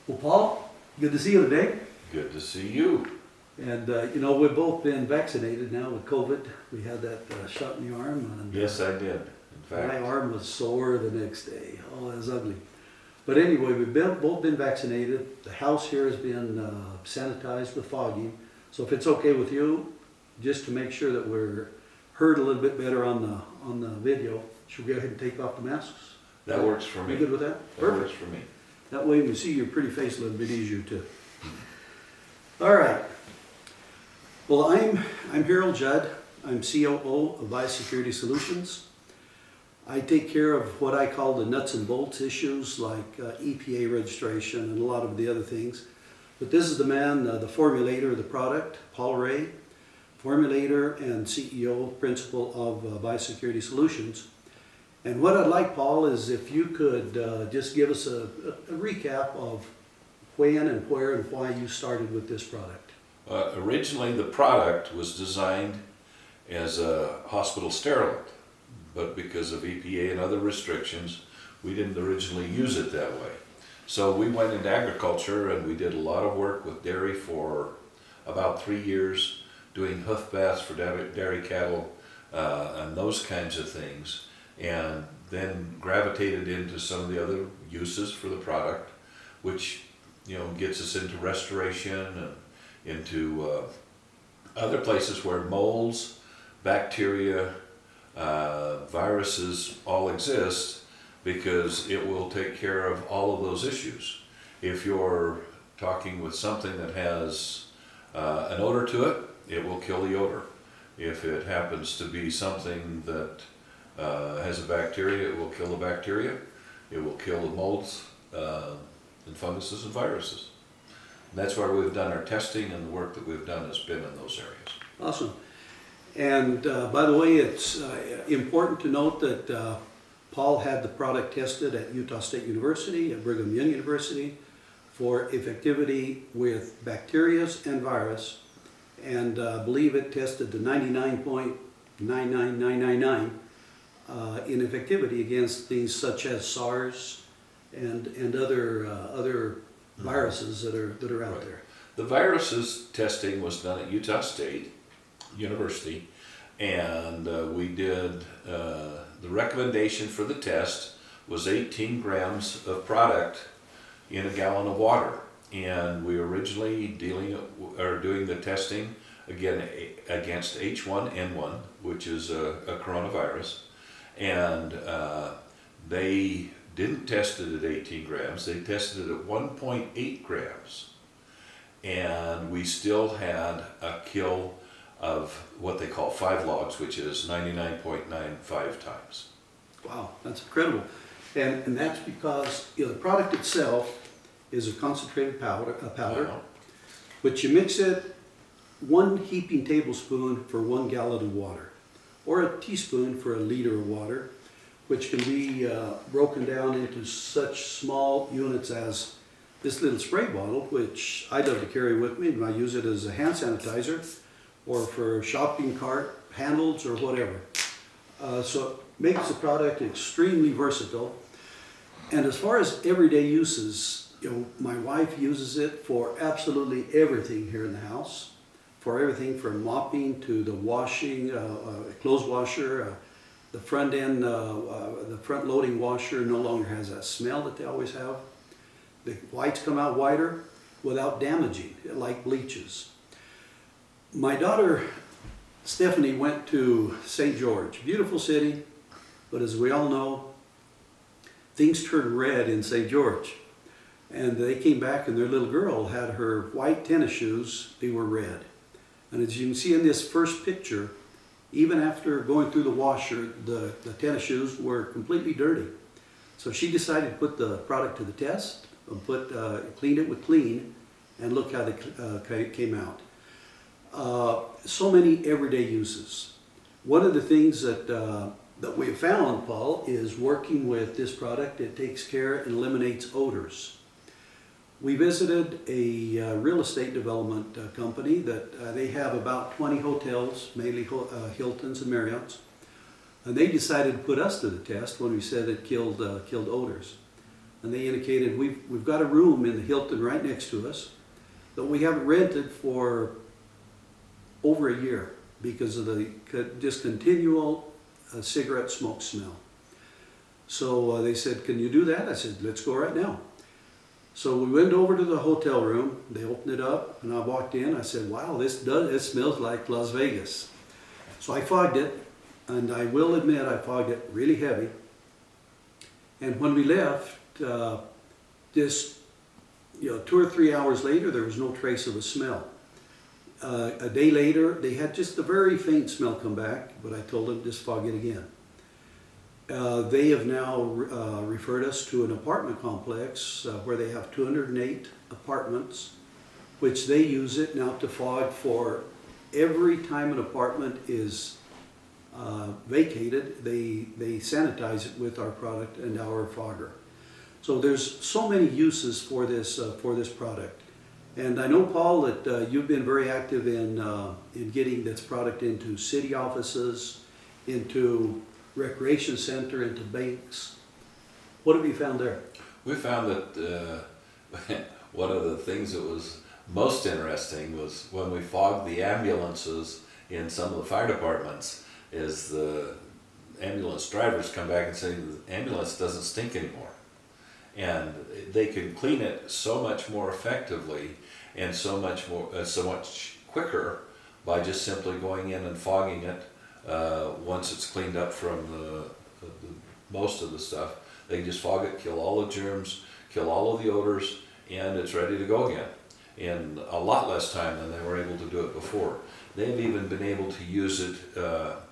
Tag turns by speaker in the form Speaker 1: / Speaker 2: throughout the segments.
Speaker 1: Well, Paul, good to see you today.
Speaker 2: Good to see you.
Speaker 1: And we've both been vaccinated now with COVID. We had that shot in the arm, and
Speaker 2: Yes, I did. In
Speaker 1: my
Speaker 2: fact,
Speaker 1: arm was sore the next day. Oh, it was ugly. But anyway, both been vaccinated. The house here has been sanitized with fogging. So if it's okay with you, just to make sure that we're heard a little bit better on the video, should we go ahead and take off the masks?
Speaker 2: that works for me.
Speaker 1: You good with that?
Speaker 2: That works for me.
Speaker 1: That way we see your pretty face a little bit easier too. All right. Well, I'm Harold Judd. I'm COO of Biosecurity Solutions. I take care of what I call the nuts and bolts issues like EPA registration and a lot of the other things. But this is the man, the formulator of the product, Paul Ray, formulator and CEO, principal of Biosecurity Solutions. And what I'd like, Paul, is if you could just give us a recap of when and where and why you started with this product.
Speaker 2: Originally, the product was designed as a hospital sterilant, but because of EPA and other restrictions, we didn't originally use it that way. So we went into agriculture and we did a lot of work with dairy for about 3 years, doing hoof baths for dairy cattle and those kinds of things, and then gravitated into some of the other uses for the product, which gets us into restoration and into other places where molds, bacteria, viruses all exist, because it will take care of all of those issues. If you're talking with something that has an odor to it, it will kill the odor. If it happens to be something that has a bacteria, it will kill the bacteria. It will kill the molds and funguses and viruses. And that's where we've done our testing, and the work that we've done has been in those areas.
Speaker 1: Awesome. And by the way, it's important to note that Paul had the product tested at Utah State University, at Brigham Young University, for effectivity with bacteria and virus, and I believe it tested to 99.99999 in effectivity against things such as SARS and other viruses that are out there.
Speaker 2: The viruses testing was done at Utah State University, and we did, the recommendation for the test was 18 grams of product in a gallon of water. And we originally doing the testing again against H1N1, which is a coronavirus, and they didn't test it at 18 grams, they tested it at 1.8 grams. And we still had a kill of what they call 5 logs, which is 99.95 times.
Speaker 1: Wow, that's incredible. And that's because the product itself is a concentrated powder,
Speaker 2: Wow.
Speaker 1: but you mix it 1 heaping tablespoon for 1 gallon of water, or a teaspoon for a liter of water, which can be broken down into such small units as this little spray bottle, which I love to carry with me, and I use it as a hand sanitizer or for shopping cart handles or whatever. So it makes the product extremely versatile. And as far as everyday uses, my wife uses it for absolutely everything here in the house, for everything from mopping to the washing, clothes washer, the front end, the front loading washer no longer has that smell that they always have. The whites come out whiter without damaging, like bleaches. My daughter Stephanie went to St. George, beautiful city, but as we all know, things turn red in St. George. And they came back and their little girl had her white tennis shoes, they were red. And as you can see in this first picture, even after going through the washer, the tennis shoes were completely dirty. So she decided to put the product to the test, and cleaned it with Clean, and look how they came out. So many everyday uses. One of the things that we have found, Paul, is working with this product, it takes care and eliminates odors. We visited a real estate development company that they have about 20 hotels, mainly Hiltons and Marriotts, and they decided to put us to the test when we said it killed odors. and they indicated, we've got a room in the Hilton right next to us that we haven't rented for over a year because of the just continual cigarette smoke smell. So they said, can you do that? I said, let's go right now. So we went over to the hotel room, they opened it up, and I walked in, I said, wow, it smells like Las Vegas. So I fogged it, and I will admit I fogged it really heavy. And when we left, just 2 or 3 hours later, there was no trace of a smell. A day later, they had just a very faint smell come back, but I told them just fog it again. They have now referred us to an apartment complex where they have 208 apartments, which they use it now to fog for every time an apartment is vacated. They sanitize it with our product and our fogger. So there's so many uses for this product. And I know, Paul, that you've been very active in getting this product into city offices, into recreation center, into banks. What have you found there?
Speaker 2: We found that one of the things that was most interesting was when we fogged the ambulances in some of the fire departments, is the ambulance drivers come back and say the ambulance doesn't stink anymore. And they can clean it so much more effectively and so much quicker by just simply going in and fogging it. Once it's cleaned up from the most of the stuff, they can just fog it, kill all the germs, kill all of the odors, and it's ready to go again in a lot less time than they were able to do it before. They've even been able to use it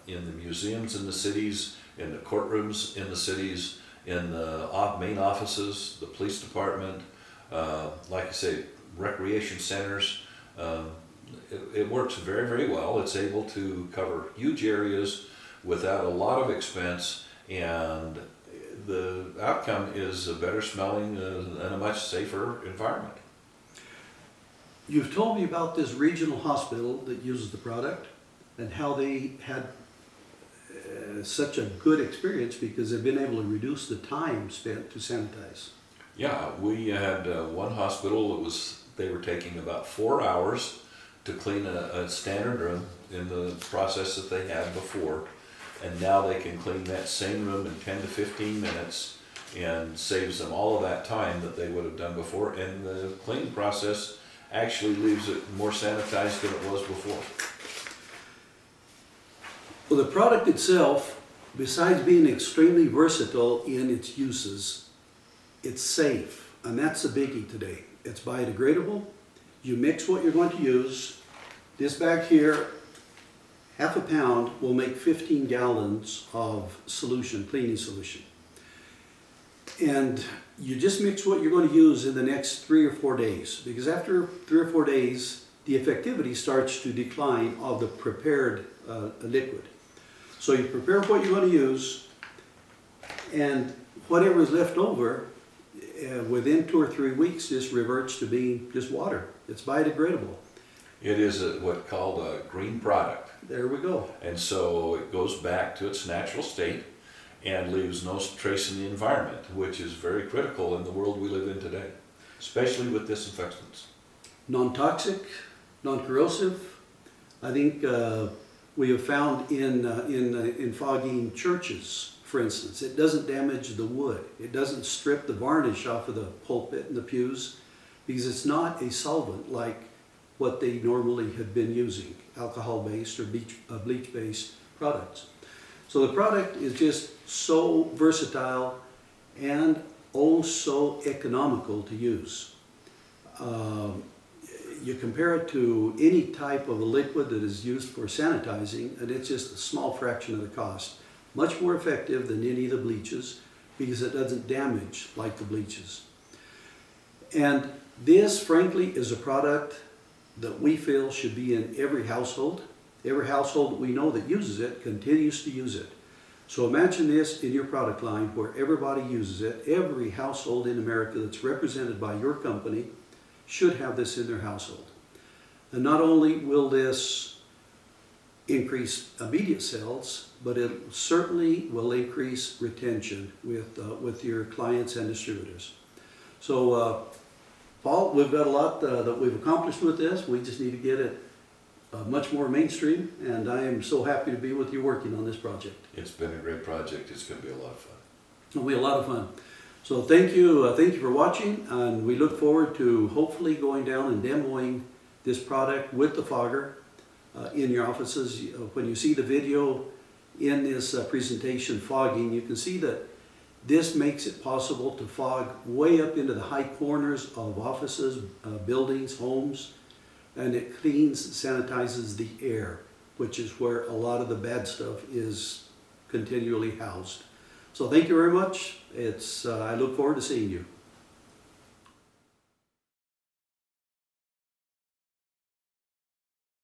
Speaker 2: in the museums in the cities, in the courtrooms in the cities, in the main offices, the police department, like I say, recreation centers. It works very, very well. It's able to cover huge areas without a lot of expense, and the outcome is a better smelling and a much safer environment.
Speaker 1: You've told me about this regional hospital that uses the product and how they had such a good experience because they've been able to reduce the time spent to sanitize.
Speaker 2: Yeah, we had one hospital, they were taking about 4 hours to clean a standard room in the process that they had before, and now they can clean that same room in 10 to 15 minutes and saves them all of that time that they would have done before, and the cleaning process actually leaves it more sanitized than it was before.
Speaker 1: Well, the product itself, besides being extremely versatile in its uses, it's safe, and that's the biggie today. It's biodegradable. You mix what you're going to use. This bag here, half a pound, will make 15 gallons of solution, cleaning solution. And you just mix what you're going to use in the next 3 or 4 days, because after 3 or 4 days, the effectivity starts to decline of the prepared liquid. So you prepare what you're going to use, and whatever is left over, within 2 or 3 weeks, just reverts to being just water. It's biodegradable.
Speaker 2: It is what's called a green product.
Speaker 1: There we go.
Speaker 2: And so it goes back to its natural state and leaves no trace in the environment, which is very critical in the world we live in today, especially with disinfectants.
Speaker 1: Non-toxic, non-corrosive. I think we have found in fogging churches, for instance, it doesn't damage the wood. It doesn't strip the varnish off of the pulpit and the pews because it's not a solvent like what they normally had been using, alcohol-based or bleach-based products. So the product is just so versatile and oh so economical to use. You compare it to any type of a liquid that is used for sanitizing, and it's just a small fraction of the cost. Much more effective than any of the bleaches because it doesn't damage like the bleaches. And this, frankly, is a product that we feel should be in every household. Every household that we know that uses it continues to use it. So imagine this in your product line where everybody uses it. Every household in America that's represented by your company should have this in their household. And not only will this increase immediate sales, but it certainly will increase retention with your clients and distributors. So, Paul, we've got a lot that we've accomplished with this. We just need to get it much more mainstream, and I am so happy to be with you working on this project.
Speaker 2: It's been a great project. It's going to be a lot of fun.
Speaker 1: It'll be a lot of fun. So thank you for watching, and we look forward to hopefully going down and demoing this product with the fogger in your offices. When you see the video in this presentation fogging, you can see that this makes it possible to fog way up into the high corners of offices, buildings, homes, and it cleans, sanitizes the air, which is where a lot of the bad stuff is continually housed. So thank you very much. I look forward to seeing you.